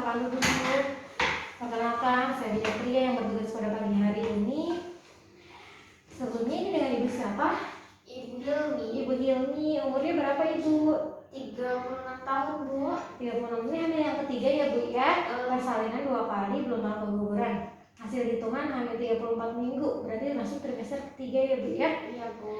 silakan duduk. Perkenalkan, saya Dina Pria yang bertugas pada pagi hari ini. Sebelumnya ini dengan Ibu siapa? Ibu Hilmi. Ibu Hilmi, umurnya berapa Ibu? 36 tahun, Bu. 36, ini ada yang ketiga ya Bu ya. Persalinan 2 kali, belum ada keguguran. Hasil hitungan hamil 34 minggu, berarti masuk trimester ketiga ya Bu ya. Iya, Bu.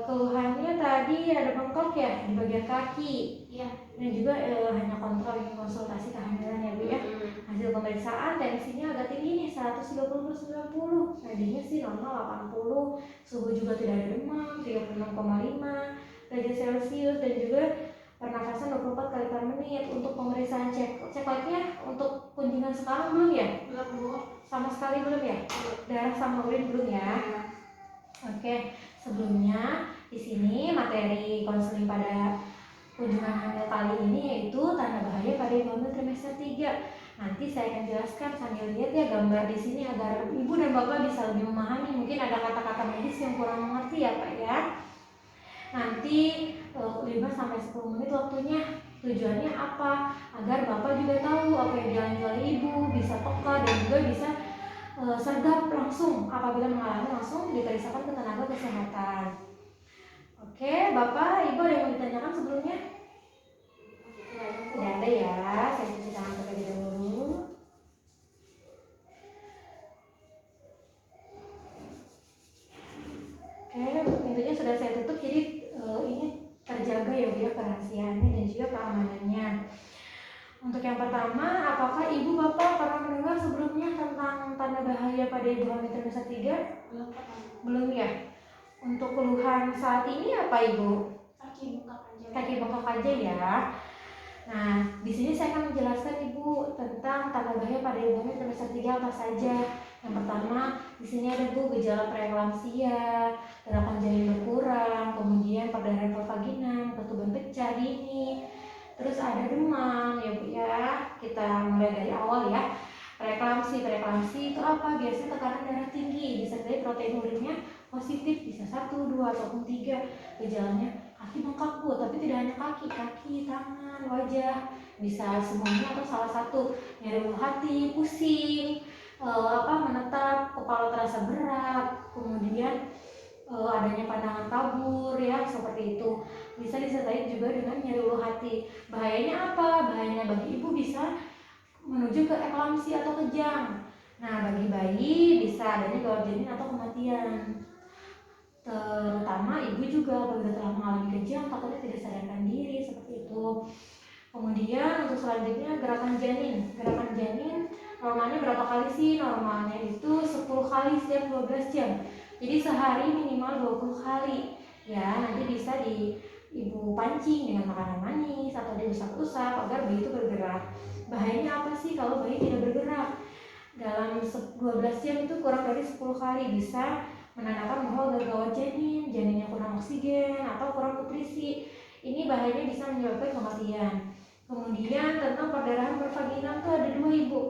Keluhannya tadi ada bengkak ya di bagian kaki. Iya. Dan juga hanya kontrol konsultasi kehamilan ya Bu ya. Hasil pemeriksaan tensinya agak tinggi nih, 130/90. Tadinya sih normal 80. Suhu juga tidak ada demam, 36,5 derajat Celcius, dan juga pernafasan 24 kali per menit. Untuk pemeriksaan cek lagi untuk kunjungan sekarang belum ya? Belum, Bu. Sama sekali belum ya? Darah sama urin belum ya? Iya. Oke, sebelumnya di sini materi konseling pada kunjungan hamil kali ini yaitu tanda bahaya pada ibu hamil trimester 3. Nanti saya akan jelaskan sambil lihat ya gambar di sini agar ibu dan bapak bisa lebih memahami. Mungkin ada kata-kata medis yang kurang mengerti ya Pak ya. Nanti 5-10 menit waktunya. Tujuannya apa? Agar bapak juga tahu apa yang dialami oleh ibu, bisa peka dan juga bisa sergap langsung apabila mengalami, langsung diperiksakan ke tenaga kesehatan. Oke, Bapak, Ibu ada yang mau ditanyakan sebelumnya? Tidak ada ya, saya cuci tangan terlebih dahulu. Oke, pintunya sudah saya tutup, jadi ini terjaga ya Bu ya, kerahasiaannya dan juga keamanannya. Untuk yang pertama, apakah Ibu Bapak pernah mendengar sebelumnya tentang tanda bahaya pada ibu hamil trimester 3? Belum ya? Untuk keluhan saat ini apa Ibu? Kaki bengkak aja. Kaki bengkak aja ya. Nah, di sini saya akan menjelaskan Ibu tentang tanda bahaya pada ibu hamil trimester 3 apa saja. Yang pertama, di sini ada Bu gejala preeklamsia, gerakan janin berkurang, kemudian perdarahan pervaginam, ketuban pecah dini, terus ada demam ya Bu ya. Kita mulai dari awal ya. Preeklamsi itu apa? Biasanya tekanan darah tinggi, disertai protein urinnya positif, bisa 1, 2, ataupun 3. Gejalanya kaki bengkak Bu, tapi tidak hanya kaki, tangan, wajah, bisa semuanya atau salah satu. Nyeri ulu hati, pusing, menetap, kepala terasa berat, kemudian adanya pandangan kabur ya, seperti itu. Bisa disertai juga dengan nyeri ulu hati. Bahayanya apa? Bahayanya bagi ibu bisa menuju ke eklamsi atau kejang. Nah, bagi bayi bisa adanya gawat janin atau kematian. Terutama ibu juga apabila telah mengalami kejang takutnya tidak sadarkan diri, seperti itu. Kemudian untuk selanjutnya gerakan janin normalnya berapa kali sih? Normalnya itu 10 kali setiap 12 jam. Jadi sehari minimal 20 kali ya. Nanti bisa ibu pancing dengan makanan manis atau diusap-usap agar bayi itu bergerak. Bahayanya apa sih kalau bayi tidak bergerak? Dalam 12 jam itu kurang dari 10 kali bisa menandakan bahwa gawat janinnya kurang oksigen atau kurang nutrisi. Ini bahayanya bisa menyebabkan kematian. Kemudian tentang perdarahan pervaginam itu ada 2 Ibu.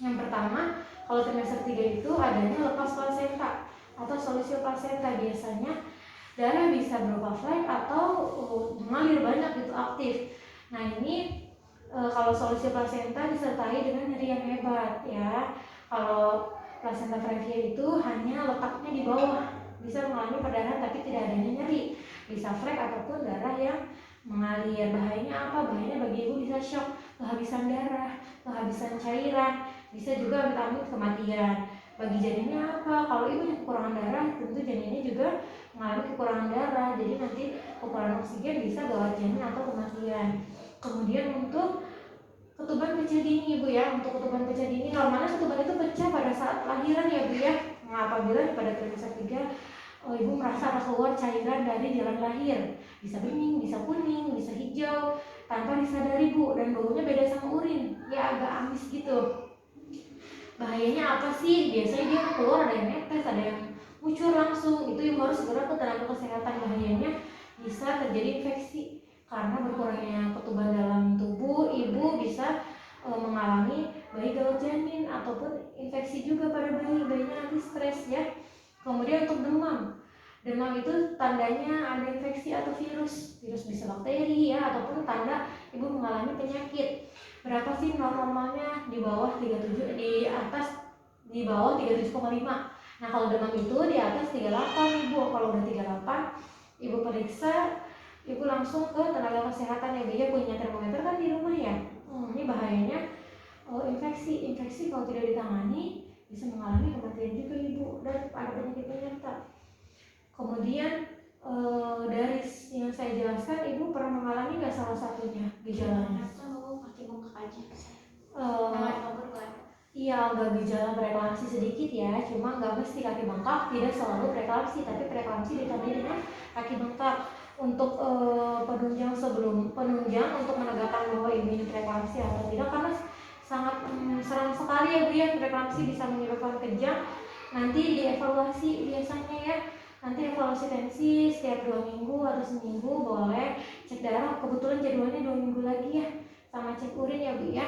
Yang pertama, kalau trimester 3 itu adanya lepas plasenta atau solusi plasenta. Biasanya darah bisa berupa flek atau mengalir banyak gitu, aktif. Nah ini kalau solusi plasenta disertai dengan nyeri yang hebat ya. Kalau plasenta previa itu hanya letaknya di bawah, bisa mengalami perdarahan tapi tidak adanya nyeri, bisa flek ataupun darah yang mengalir. Bahayanya apa? Bahayanya bagi ibu bisa shock, kehabisan darah, kehabisan cairan, bisa juga amit-amit kematian. Bagi janinnya apa? Kalau ibu kekurangan darah, tentu janinnya juga mengalami kekurangan darah, jadi nanti kekurangan oksigen bisa gawat janin atau kematian. Kemudian untuk ketuban pecah dini Ibu ya, untuk ketuban pecah dini normalnya ketuban itu pecah pada saat lahiran ya Bu ya. Nah, apabila pada trimester 3 ibu merasa ada keluar cairan dari jalan lahir, bisa bening, bisa kuning, bisa hijau tanpa disadari Bu, dan baunya beda sama urin, ya agak amis gitu. Bahayanya apa sih? Biasanya dia keluar ada yang netes, ada yang ngucur langsung, itu ibu harus segera ke tenaga kesehatan. Bahayanya bisa terjadi infeksi karena berkurangnya ketuban dalam tubuh ibu, bisa mengalami bayi gawat janin ataupun infeksi juga pada bayinya nanti stres ya. Kemudian untuk demam itu tandanya ada infeksi atau virus bisa bakteri ya, ataupun tanda ibu mengalami penyakit. berapa sih normalnya, di bawah 37, di atas, di bawah 37,5. Nah kalau demam itu di atas 38 ibu. Kalau udah 38 ibu periksa, ibu langsung ke tenaga kesehatan ya. Dia punya termometer kan di rumah ya. Ini bahayanya infeksi kalau tidak ditangani bisa mengalami kematian juga ibu dan ada penyakit penyerta. Kemudian dari yang saya jelaskan, ibu pernah mengalami nggak salah satunya gejalanya? Atau kaki bengkak aja. Eh, Kabur kan? Iya, agak gejala preeklamsi sedikit ya, cuma nggak mesti kaki bengkak, tidak selalu preeklamsi, tapi preeklamsi ditandai dengan kaki bengkak. Untuk penunjang untuk menegakkan bahwa ini preeklamsi atau tidak, karena sangat serem sekali ya Bu ya, preeklamsi bisa menyebabkan kejang. Nanti dievaluasi biasanya ya, nanti evaluasi tensi setiap 2 minggu atau seminggu boleh, cek darah, kebetulan jadwalnya 2 minggu lagi ya, sama cek urin ya Bu ya.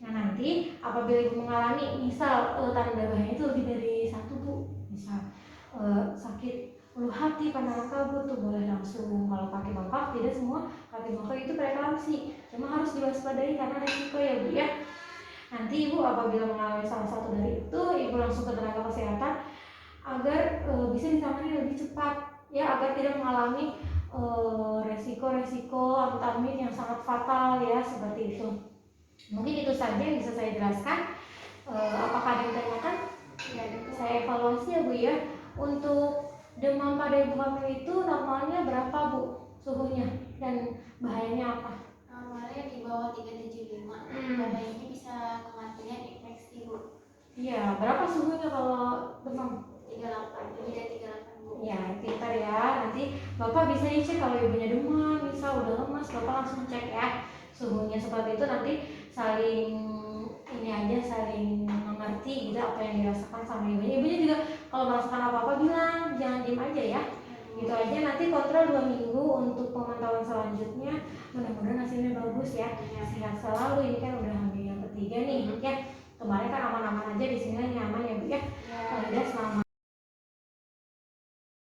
Nah nanti apabila ibu mengalami misal tanda bahaya itu lebih dari 1 Bu, misal sakit ulu hati, pandangan kabur tuh boleh langsung. Kalau kaki bengkak, tidak semua kaki bengkak itu preeklamsi, cuma harus diwaspadai karena resiko ya Bu ya. Nanti ibu apabila mengalami salah satu dari itu, ibu langsung ke tenaga kesehatan agar bisa ditangani lebih cepat ya, agar tidak mengalami resiko-resiko amit-amit yang sangat fatal ya, seperti itu. Mungkin itu saja yang bisa saya jelaskan. Apakah ada yang ditanyakan? Ya, Saya evaluasi ya Bu ya. Untuk demam pada ibu hamil itu normalnya berapa Bu suhunya dan bahayanya apa? normalnya di bawah 375. Bahayanya bisa kematian infeksi Bu. Iya, berapa suhunya kalau demam? 38, lebih dari 38 Bu. Ya, pintar ya. Nanti Bapak bisa dicek kalau ibunya demam, misal udah lemas, Bapak langsung cek ya suhunya. Seperti itu nanti saling ini aja, saling mengerti gitu apa yang dirasakan sama ibunya. Ibunya juga kalau merasakan apa-apa bilang, jangan diem aja ya. Gitu aja, nanti kontrol 2 minggu untuk pemantauan selanjutnya. Mudah-mudahan hasilnya bagus ya. Sehat selalu, ini kan udah hamil yang ketiga nih ya. Kemarin kan aman-aman aja, di sini nyaman ya Bu ya. Udah selamat.